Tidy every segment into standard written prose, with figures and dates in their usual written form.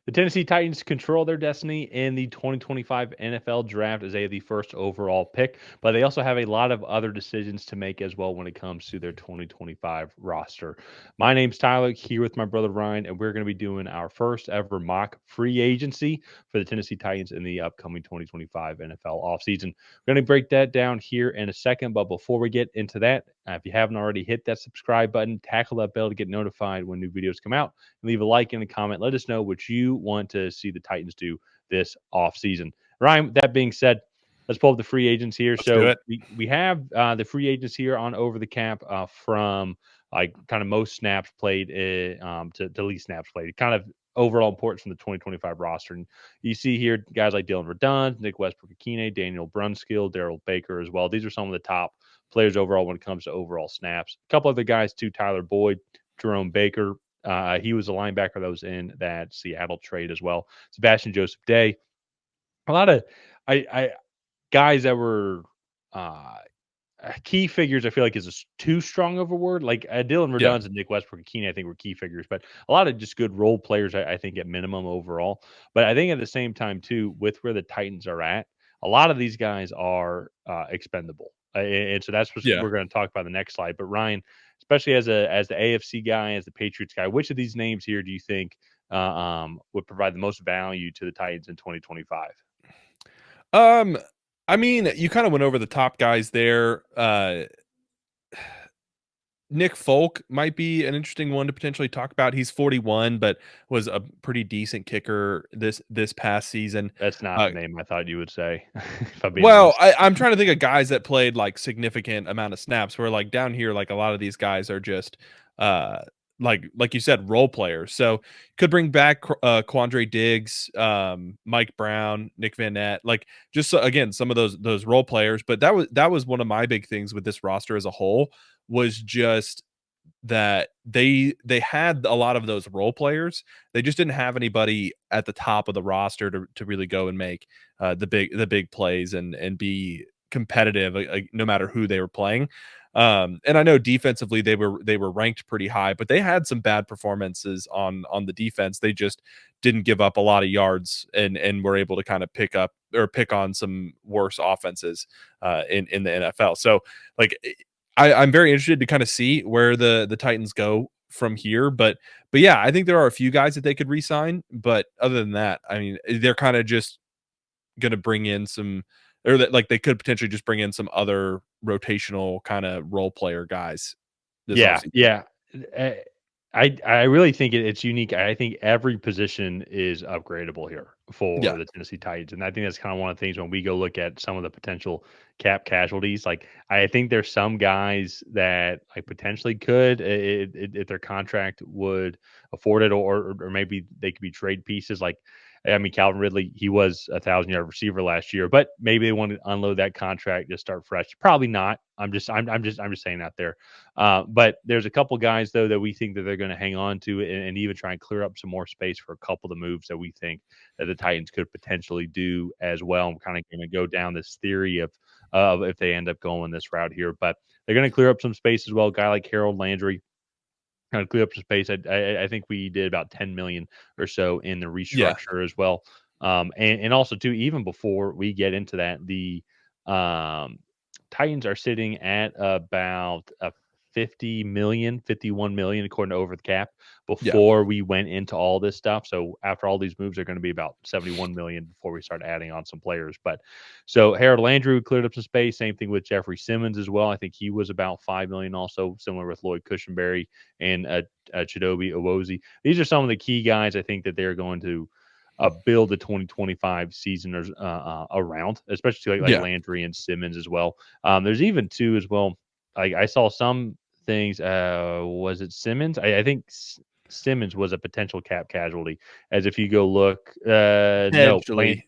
The Tennessee Titans control their destiny in the 2025 NFL Draft as they have the first overall pick, but they also have a lot of other decisions to make as well when it comes to their 2025 roster. My name's Tyler, here with my brother Ryan, and we're going to be doing our first ever mock free agency for the Tennessee Titans in the upcoming 2025 NFL offseason. We're going to break that down here in a second, but before we get into that, if you haven't already, hit that subscribe button, tackle that bell to get notified when new videos come out. Leave a like and a comment. Let us know what you want to see the Titans do this offseason. Ryan, with that being said, let's pull up the free agents here. Let's do So it. we have the free agents here on Over the Cap from like kind of most snaps played to least snaps played. Kind of overall importance from the 2025 roster. And you see here guys like Dylan Redund, Nick Westbrook-Akine, Daniel Brunskill, Daryl Baker as well. These are some of the top players overall when it comes to overall snaps. A couple other guys too, Tyler Boyd, Jerome Baker. He was a linebacker that was in that Seattle trade as well. Sebastian Joseph Day. A lot of I guys that were uh, key figures. I feel like is too strong of a word. Like Dylan Yeah. Redunds and Nick Westbrook-Akine, I think were key figures, but a lot of just good role players. I think at minimum overall. But I think at the same time too, with where the Titans are at, a lot of these guys are expendable, and so that's what Yeah. we're going to talk about in the next slide. But Ryan, especially as the AFC guy, as the Patriots guy, which of these names here do you think would provide the most value to the Titans in 2025? Um, I mean, you kind of went over the top guys there. Nick Folk might be an interesting one to potentially talk about. He's 41, but was a pretty decent kicker this past season. That's not the name I thought you would say, if I'm being Well, honest. I'm trying to think of guys that played like significant amount of snaps. Where like down here, like a lot of these guys are just uh like you said, role players. So could bring back Quandre Diggs, Mike Brown, Nick Van Nett, like just again some of those role players. But that was one of my big things with this roster as a whole was just that they had a lot of those role players. They just didn't have anybody at the top of the roster to really go and make the big plays and be competitive no matter who they were playing. And I know defensively they were ranked pretty high, but they had some bad performances on the defense. They just didn't give up a lot of yards and were able to kind of pick on some worse offenses in the NFL. So like I'm very interested to kind of see where the Titans go from here. But yeah, I think there are a few guys that they could re-sign. But other than that, I mean, they're kind of just going to bring in some, or that like they could potentially just bring in some other rotational kind of role player guys this Yeah, offseason. yeah. Uh, I really think it's unique. I think every position is upgradable here Yeah, for the Tennessee Titans, and I think that's kind of one of the things when we go look at some of the potential cap casualties. Like I think there's some guys that like potentially could, if their contract would afford it, or maybe they could be trade pieces. Like I mean, Calvin Ridley, he was 1,000-yard receiver last year, but maybe they want to unload that contract, just start fresh. Probably not. I'm just saying out there. But there's a couple guys though that we think that they're going to hang on to and even try and clear up some more space for a couple of the moves that we think that the Titans could potentially do as well. I'm kind of going to go down this theory of if they end up going this route here, but they're going to clear up some space as well. A guy like Harold Landry kind of clear up some space. I think we did about 10 million or so in the yeah, restructure as well. And also too, even before we get into that, the um, Titans are sitting at about a 50 million, 51 million, according to Over the Cap, yeah, before we went into all this stuff. So after all these moves, they're going to be about 71 million before we start adding on some players. But so Harold Landry cleared up some space. Same thing with Jeffrey Simmons as well. I think he was about 5 million, also similar with Lloyd Cushenberry and Chidobe Owozi. These are some of the key guys I think that they're going to build the 2025 season around, especially like yeah, Landry and Simmons as well. There's even two as well. I saw some things. Was it Simmons? I think Simmons was a potential cap casualty. As if you go look, no, potentially.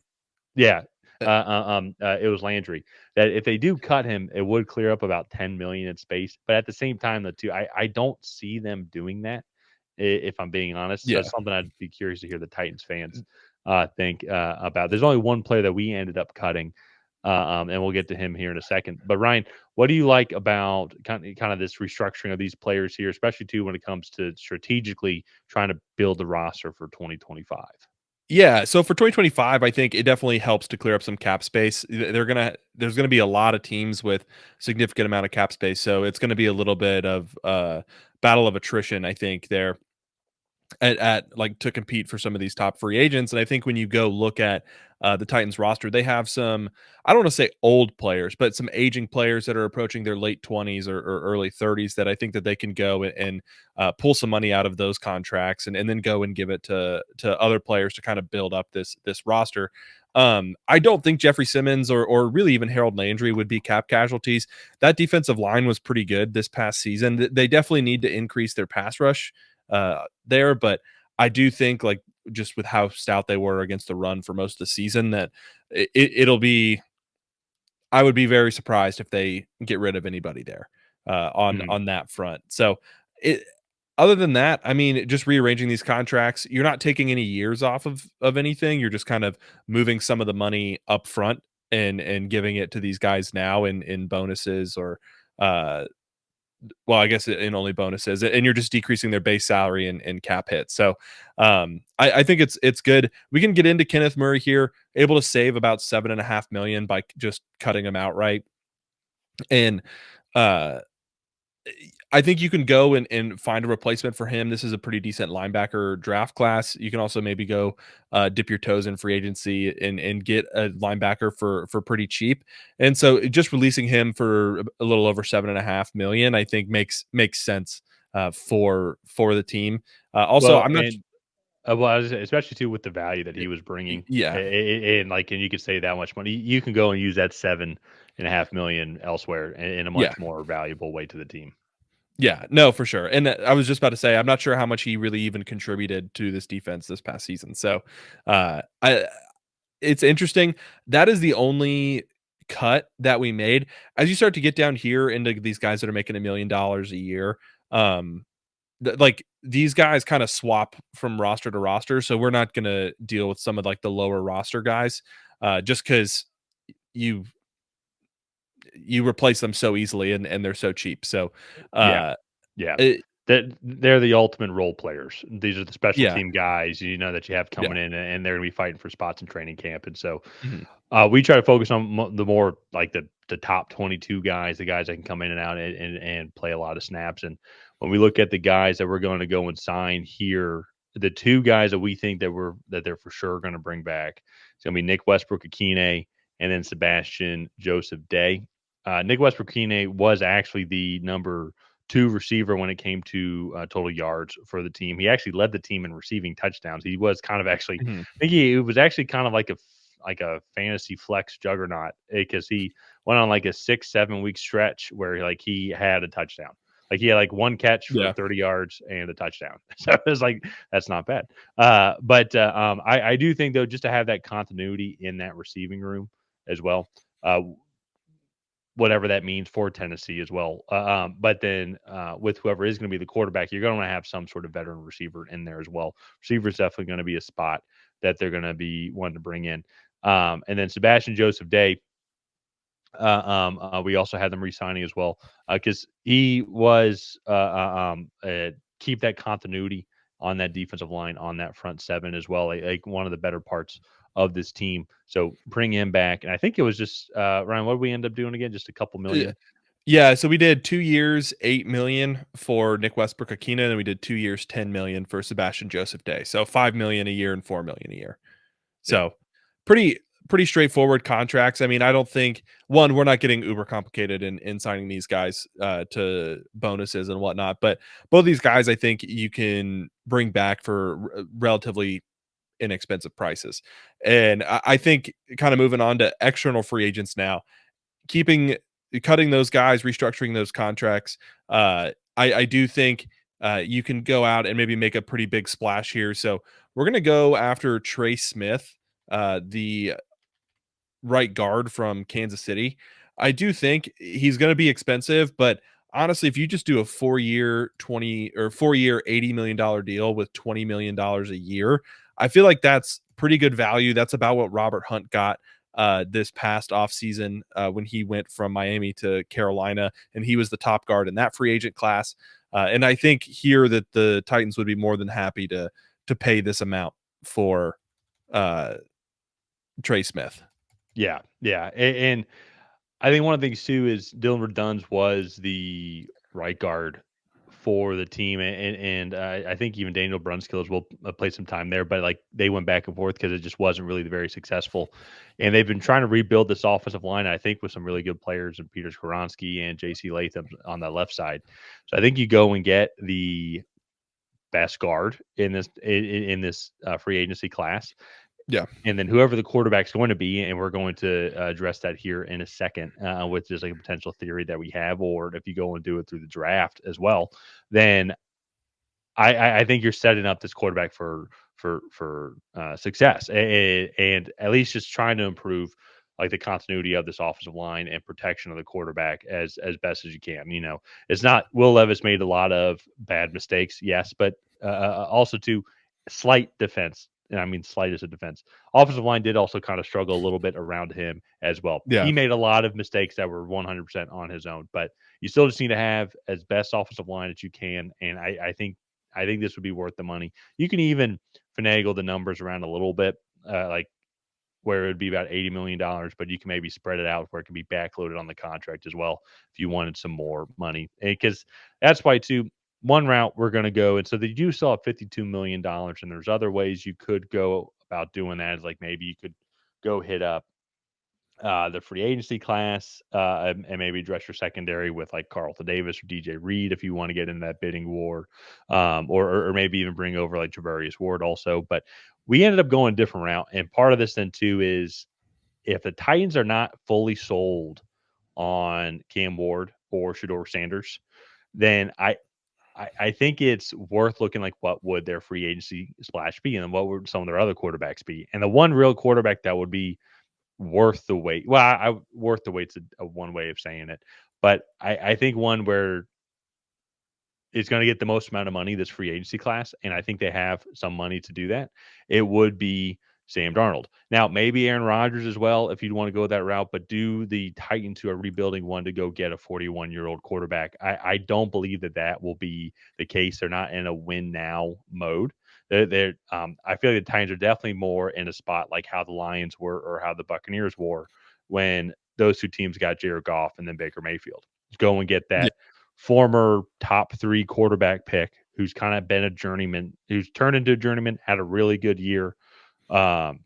yeah, it was Landry. That if they do cut him, it would clear up about 10 million in space. But at the same time, though, too, I don't see them doing that. If I'm being honest, so Yeah, that's something I'd be curious to hear the Titans fans think about. There's only one player that we ended up cutting, and we'll get to him here in a second. But Ryan, what do you like about kind of this restructuring of these players here, especially too when it comes to strategically trying to build the roster for 2025? Yeah, so for 2025, I think it definitely helps to clear up some cap space. There's gonna be a lot of teams with significant amount of cap space, so it's gonna be a little bit of battle of attrition, I think, there at like to compete for some of these top free agents. And I think when you go look at the Titans roster, they have some, I don't want to say old players, but some aging players that are approaching their late 20s or early 30s that I think that they can go and pull some money out of those contracts and then go and give it to other players to kind of build up this roster. I don't think Jeffrey Simmons or really even Harold Landry would be cap casualties. That defensive line was pretty good this past season. They definitely need to increase their pass rush there, but I do think like just with how stout they were against the run for most of the season that it'll be I would be very surprised if they get rid of anybody there Mhm. on that front. So it other than that, I mean, just rearranging these contracts, you're not taking any years off of anything. You're just kind of moving some of the money up front and giving it to these guys now in bonuses or uh well, I guess in only bonuses, and you're just decreasing their base salary and cap hit. So, I think it's good. We can get into Kenneth Murray here, able to save about 7.5 million by just cutting him outright, and uh, I think you can go and find a replacement for him. This is a pretty decent linebacker draft class. You can also maybe go dip your toes in free agency and get a linebacker for pretty cheap. And so just releasing him for a little over 7.5 million, I think makes sense for the team. Also, Well, I'm not. and well, I was especially too with the value that he was bringing, Yeah, and like, and you could save that much money. You can go and use that 7.5 million elsewhere in a yeah. much more valuable way to the team. Yeah, no, for sure. And I was just about to say, I'm not sure how much he really even contributed to this defense this past season. So, I it's interesting. That is the only cut that we made. As you start to get down here into these guys that are making $1 million a year, um, like these guys kind of swap from roster to roster. So we're not gonna deal with some of like the lower roster guys, just because you you replace them so easily and they're so cheap. So, Yeah, uh, yeah. it, That they're the ultimate role players. These are the special yeah, team guys, that you have yeah. coming in, and they're gonna be fighting for spots in training camp. And so, Mhm. we try to focus on the more like the top 22 guys, the guys that can come in and out and play a lot of snaps. And when we look at the guys that we're going to go and sign here, the two guys that we think that they're for sure going to bring back, it's going to be Nick Westbrook Akine and then Sebastian Joseph Day. Nick Westbrook Akine was actually the number two receiver when it came to total yards for the team. He actually led the team in receiving touchdowns. He was kind of actually, Mhm. I think he it was actually kind of like a fantasy flex juggernaut because he went on like a 6-7 week stretch where like he had a touchdown. Like he had like one catch for Yeah. 30 yards and a touchdown. So it was like that's not bad. I do think though just to have that continuity in that receiving room as well. Whatever that means for Tennessee as well. But then with whoever is going to be the quarterback, you're going to have some sort of veteran receiver in there as well. Receiver is definitely going to be a spot that they're going to be wanting to bring in. And then Sebastian Joseph Day, we also had them re-signing as well because he was keep that continuity on that defensive line on that front seven as well, like one of the better parts of this team. So bring him back, and I think it was just Ryan. What did we end up doing again? Just a couple Uh, million. yeah, so we did 2 years, 8 million for Nick Westbrook Akina, and then we did 2 years, 10 million for Sebastian Joseph Day. So 5 million a year and 4 million a year. Yeah, So pretty pretty straightforward contracts. I mean, I don't think one, we're not getting uber complicated in signing these guys to bonuses and whatnot, but both these guys I think you can bring back for relatively inexpensive prices. And I think kind of moving on to external free agents now, keeping cutting those guys, restructuring those contracts. I do think you can go out and maybe make a pretty big splash here. So we're gonna go after Trey Smith, the right guard from Kansas City. I do think he's going to be expensive, but honestly, if you just do a 4 year 20 or 4 year $80 million deal with $20 million a year, I feel like that's pretty good value. That's about what Robert Hunt got this past offseason when he went from Miami to Carolina, and he was the top guard in that free agent class. And I think here that the Titans would be more than happy to pay this amount for uh, Trey Smith. Yeah, yeah, and I think one of the things too is Dylan Redunds was the right guard for the team, and I think even Daniel Brunskillers will play some time there, but like they went back and forth because it just wasn't really very successful, and they've been trying to rebuild this offensive line. I think with some really good players and Peter Skoronski and J.C. Latham on the left side. So I think you go and get the best guard in this free agency class, Yeah. and then whoever the quarterback's going to be, and we're going to address that here in a second, which is like a potential theory that we have, or if you go and do it through the draft as well, then I think you're setting up this quarterback for success, and at least just trying to improve like the continuity of this offensive line and protection of the quarterback as best as you can. You know, it's not Will Levis made a lot of bad mistakes, yes, but also too slight defense. And I mean, slight as a defense. Offensive line did also kind of struggle a little bit around him as well. Yeah. He made a lot of mistakes that were 100% on his own, but you still just need to have as best offensive line that you can. And I think this would be worth the money. You can even finagle the numbers around a little bit, like where it would be about $80 million, but you can maybe spread it out where it can be backloaded on the contract as well if you wanted some more money. Because that's why too. One route we're going to go, and so they do still have $52 million, and there's other ways you could go about doing that. Is like maybe you could go hit up the free agency class, and maybe address your secondary with like Carlton Davis or DJ Reed if you want to get in that bidding war, or maybe even bring over like Javarius Ward also. But we ended up going a different route, and part of this then too is if the Titans are not fully sold on Cam Ward or Shador Sanders, then I think it's worth looking like what would their free agency splash be, and what would some of their other quarterbacks be, and the one real quarterback that would be worth the wait. Well, worth the wait's a one way of saying it, but I think one where it's going to get the most amount of money this free agency class, and I think they have some money to do that. It would be Sam Darnold. Now, maybe Aaron Rodgers as well, if you'd want to go that route, but do the Titans who are rebuilding one to go get a 41-year-old quarterback? I don't believe that will be the case. They're not in a win now mode. I feel like the Titans are definitely more in a spot like how the Lions were or how the Buccaneers were when those two teams got Jared Goff and then Baker Mayfield. Go and get Yeah. that former top 3 quarterback pick who's kind of been a journeyman, who's turned into a journeyman, had a really good year, um,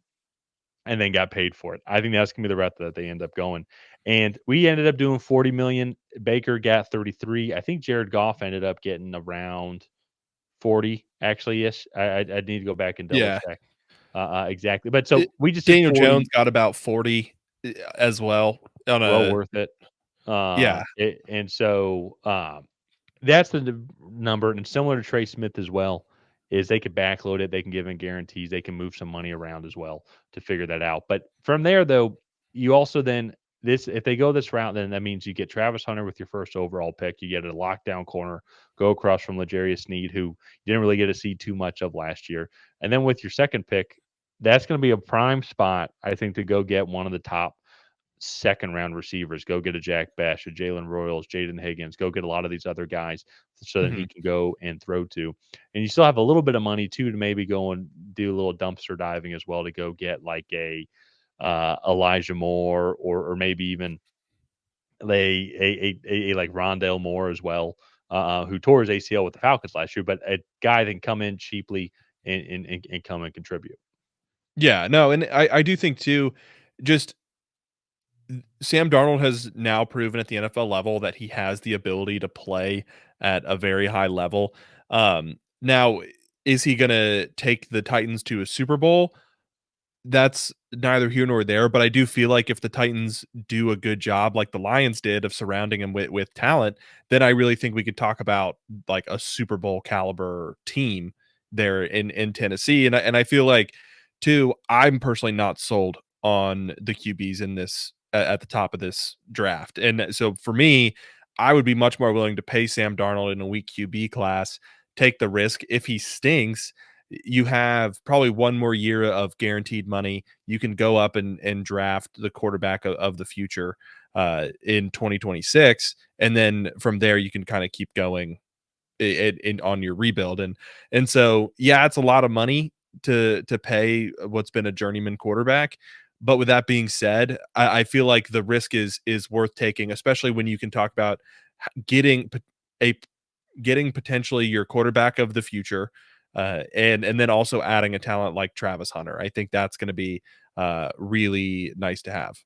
and then got paid for it. I think that's gonna be the route that they end up going. And we ended up doing 40 million. Baker got 33. I think Jared Goff ended up getting around 40 actually ish. I need to go back and double Yeah. check exactly. But so we just did Daniel Jones 40, got about 40 as well on well a worth it. yeah. And so that's the number, and similar to Trey Smith as well, is they could backload it, they can give in guarantees, they can move some money around as well to figure that out. But from there, though, you also then this if they go this route, then that means you get Travis Hunter with your first overall pick, you get a lockdown corner, go across from L'Jarius Sneed, who you didn't really get to see too much of last year, and then with your second pick, that's going to be a prime spot, I think, to go get one of the top second round receivers. Go get a Jack Bash, a Jalen Royals, Jaden Higgins. Go get a lot of these other guys so that Mhm. he can go and throw to. And you still have a little bit of money too to maybe go and do a little dumpster diving as well to go get like a Elijah Moore or maybe even a like Rondale Moore as well, who tore his ACL with the Falcons last year, but a guy that can come in cheaply and come and contribute. Yeah, no, and I do think too, just Sam Darnold has now proven at the NFL level that he has the ability to play at a very high level. Now, is he gonna take the Titans to a Super Bowl? That's neither here nor there, but I do feel like if the Titans do a good job like the Lions did of surrounding him with talent, then I really think we could talk about like a Super Bowl caliber team there in Tennessee. And I feel like too, I'm personally not sold on the QBs in this at the top of this draft. And so for me, I would be much more willing to pay Sam Darnold in a weak QB class, take the risk. If he stinks, you have probably one more year of guaranteed money. You can go up and draft the quarterback of the future in 2026. And then from there, you can kind of keep going on your rebuild. And so, yeah, it's a lot of money. to pay what's been a journeyman quarterback. But with that being said, I feel like the risk is worth taking, especially when you can talk about getting a getting potentially your quarterback of the future, and then also adding a talent like Travis Hunter. I think that's going to be really nice to have.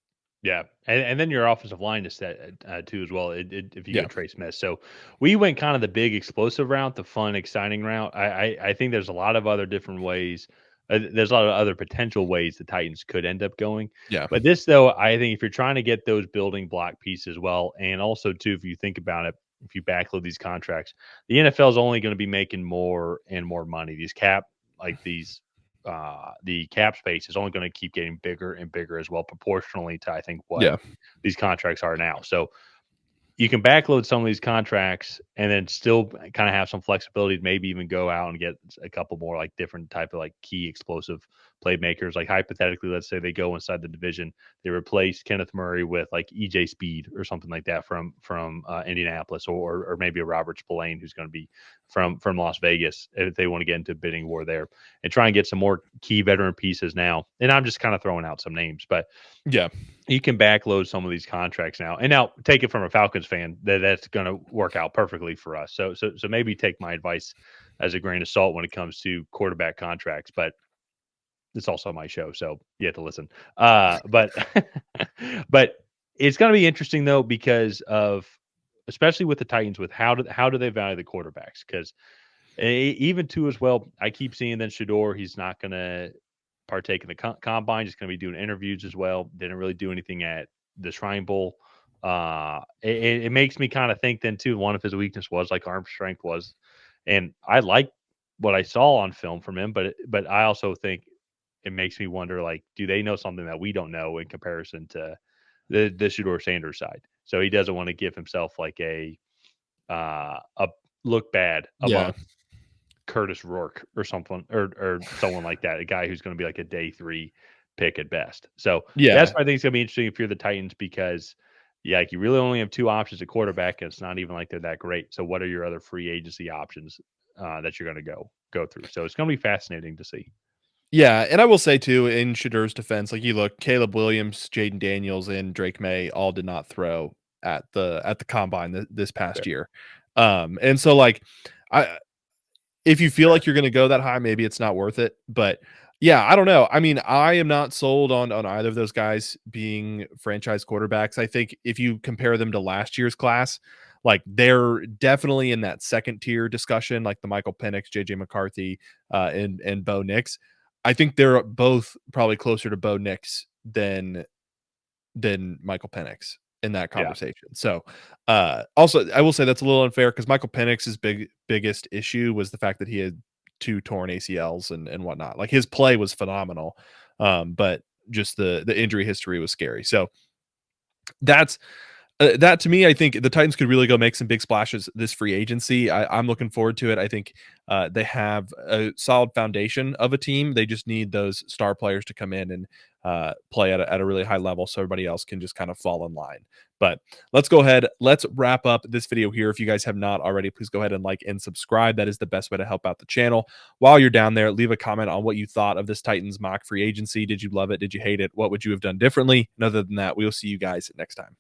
Yeah, and then your offensive line is set too as well. If you go Yeah, Trey Smith, so we went kind of the big explosive route, the fun, exciting route. I think there's a lot of other different ways. There's a lot of other potential ways the Titans could end up going. yeah, But this, though, I think if you're trying to get those building block pieces well, and also too, if you think about it, if you backload these contracts, the NFL is only going to be making more and more money. The cap space is only going to keep getting bigger and bigger as well, proportionally to I think what yeah, these contracts are now. So you can backload some of these contracts and then still kind of have some flexibility to maybe even go out and get a couple more like different type of like key explosive playmakers. Like hypothetically, let's say they go inside the division, they replace Kenneth Murray with like EJ Speed or something like that from Indianapolis, or maybe a Robert Spillane who's going to be from Las Vegas if they want to get into bidding war there and try and get some more key veteran pieces now. And I'm just kind of throwing out some names, but yeah, you can backload some of these contracts now. And now take it from a Falcons fan that's going to work out perfectly for us. So maybe take my advice as a grain of salt when it comes to quarterback contracts, but it's also my show, so you have to listen. But but it's going to be interesting though because of especially with the Titans with how do they value the quarterbacks? Because even too as well, I keep seeing then Shador, he's not going to partake in the combine, just going to be doing interviews as well. Didn't really do anything at the Shrine Bowl. It makes me kind of think then too. One of his weakness was like arm strength was, and I like what I saw on film from him, but I also think it makes me wonder like, do they know something that we don't know in comparison to the Shador Sanders side? So he doesn't want to give himself like a look bad yeah, among Curtis Rourke or something or someone like that, a guy who's going to be like a day 3 pick at best. So that's yeah. why I think it's going to be interesting if you're the Titans because yeah, like you really only have 2 options at quarterback, and it's not even like they're that great. So what are your other free agency options that you're going to go through? So it's going to be fascinating to see. Yeah, and I will say too, in Shadur's defense, like you look, Caleb Williams, Jaden Daniels, and Drake May all did not throw at the combine this past Fair. year. And so like I if you feel Fair. like you're gonna go that high, maybe it's not worth it. But yeah, I don't know. I mean, I am not sold on either of those guys being franchise quarterbacks. I think if you compare them to last year's class, like they're definitely in that second tier discussion, like the Michael Penix, JJ McCarthy, and Bo Nix. I think they're both probably closer to Bo Nix than Michael Penix in that Yeah. conversation. So, also, I will say that's a little unfair because Michael Penix's biggest issue was the fact that he had 2 torn ACLs and whatnot. Like his play was phenomenal, but just the injury history was scary. So that's that to me, I think the Titans could really go make some big splashes this free agency. I'm looking forward to it. I think they have a solid foundation of a team. They just need those star players to come in and play at a really high level so everybody else can just kind of fall in line. But let's go ahead. Let's wrap up this video here. If you guys have not already, please go ahead and like and subscribe. That is the best way to help out the channel. While you're down there, leave a comment on what you thought of this Titans mock free agency. Did you love it? Did you hate it? What would you have done differently? And other than that, we'll see you guys next time.